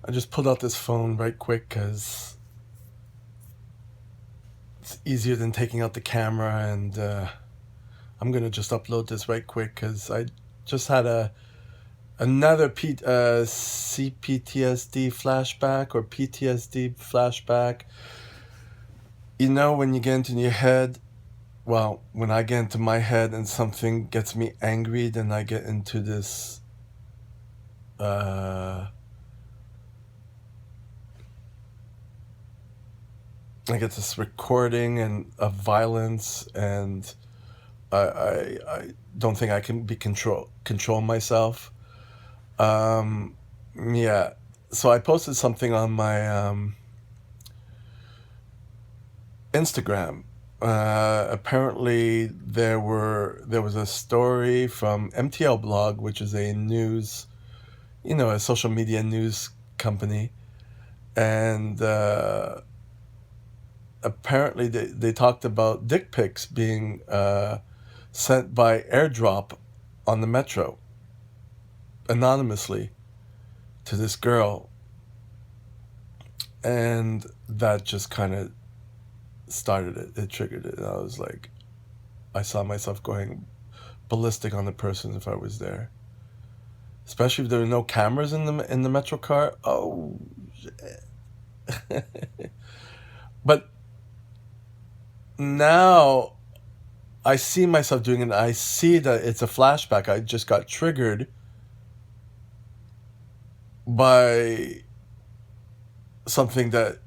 I just pulled out this phone right quick because it's easier than taking out the camera, and I'm gonna just upload this right quick because I just had another CPTSD flashback or PTSD flashback. You know, when you get into your head, well, when I get into my head and something gets me angry, then I get into this uh, I get this recording and of violence, and I don't think I can be control myself. Um, yeah. So I posted something on my Instagram. Apparently, there was a story from MTL Blog, which is a news, a social media news company, and apparently they talked about dick pics being sent by airdrop on the metro anonymously to this girl, and that just kind of started it. It triggered it, and I was like, I saw myself going ballistic on the person if I was there. Especially if there were no cameras in the metro car. Oh, but now I see myself doing it. I see that it's a flashback. I just got triggered by something that,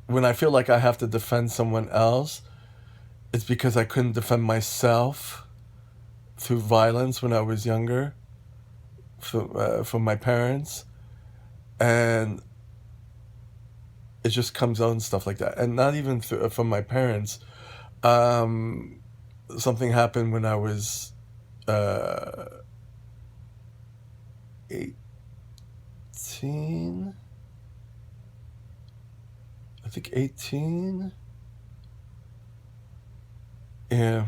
when I feel like I have to defend someone else, it's because I couldn't defend myself through violence when I was younger from my parents. And it just comes out and stuff like that. And not even from my parents. Um, Something happened when I was uh, 18. I think 18. Yeah.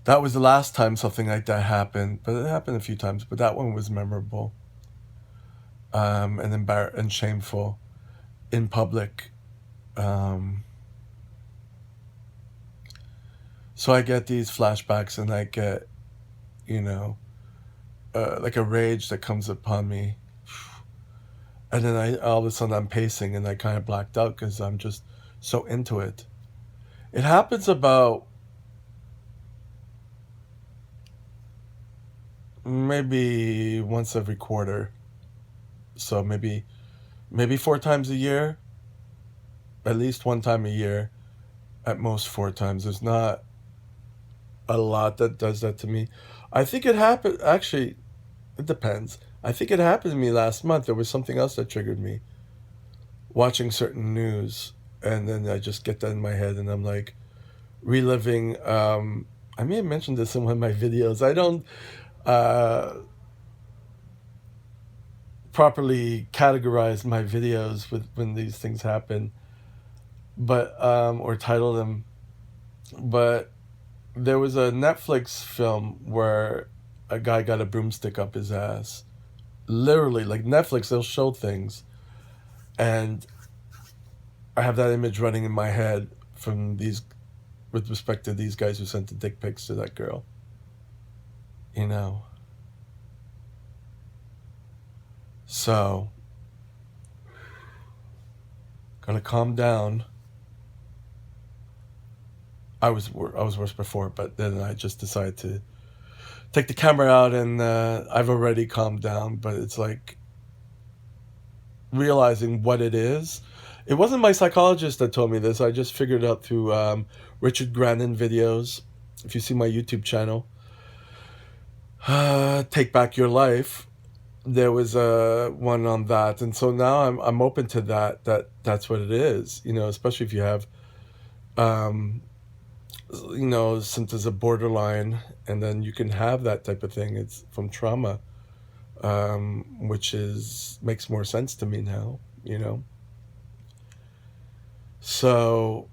That was the last time something like that happened, but it happened a few times. But that one was memorable, and and shameful in public. Um, so I get these flashbacks, and I get, you know, like a rage that comes upon me, and then I all of a sudden I'm pacing, and I kind of blacked out because I'm just so into it. It happens about maybe once every quarter, so maybe 4 times a year, at least one time a year, at most 4 times. There's not a lot that does that to me. I think it happened. Actually, it depends. I think it happened to me last month. There was something else that triggered me watching certain news, and then I just get that in my head, and I'm like reliving. I may have mentioned this in one of my videos. I don't uh, properly categorize my videos with when these things happen, but or title them. But there was a Netflix film where a guy got a broomstick up his ass. Literally, like Netflix, they'll show things, and I have that image running in my head from these, with respect to these guys who sent the dick pics to that girl. You know, so gotta calm down. I was worse before, but then I just decided to take the camera out, and I've already calmed down. But it's like realizing what it is. It wasn't my psychologist that told me this. I just figured it out through Richard Grandin videos. If you see my YouTube channel, Take Back Your Life, there was one on that, and so now I'm open to that. That's what it is. Especially if you have um, symptoms of borderline, and then you can have that type of thing. It's from trauma, which is makes more sense to me now. So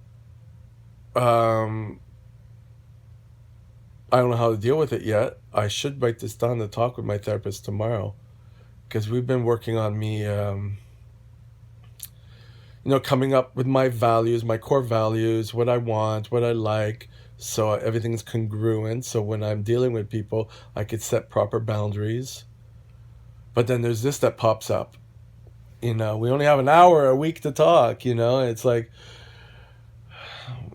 um, I don't know how to deal with it yet. I should write this down to talk with my therapist tomorrow, because we've been working on me, coming up with my values, my core values, what I want, what I like, so everything's congruent. So when I'm dealing with people, I could set proper boundaries. But then there's this that pops up. We only have an hour a week to talk, and it's like,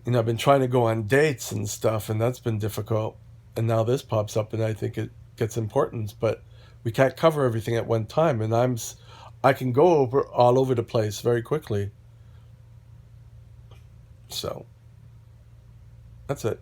I've been trying to go on dates and stuff, and that's been difficult. And now this pops up, and I think it gets importance, but we can't cover everything at one time. And I can go all over the place very quickly. So that's it.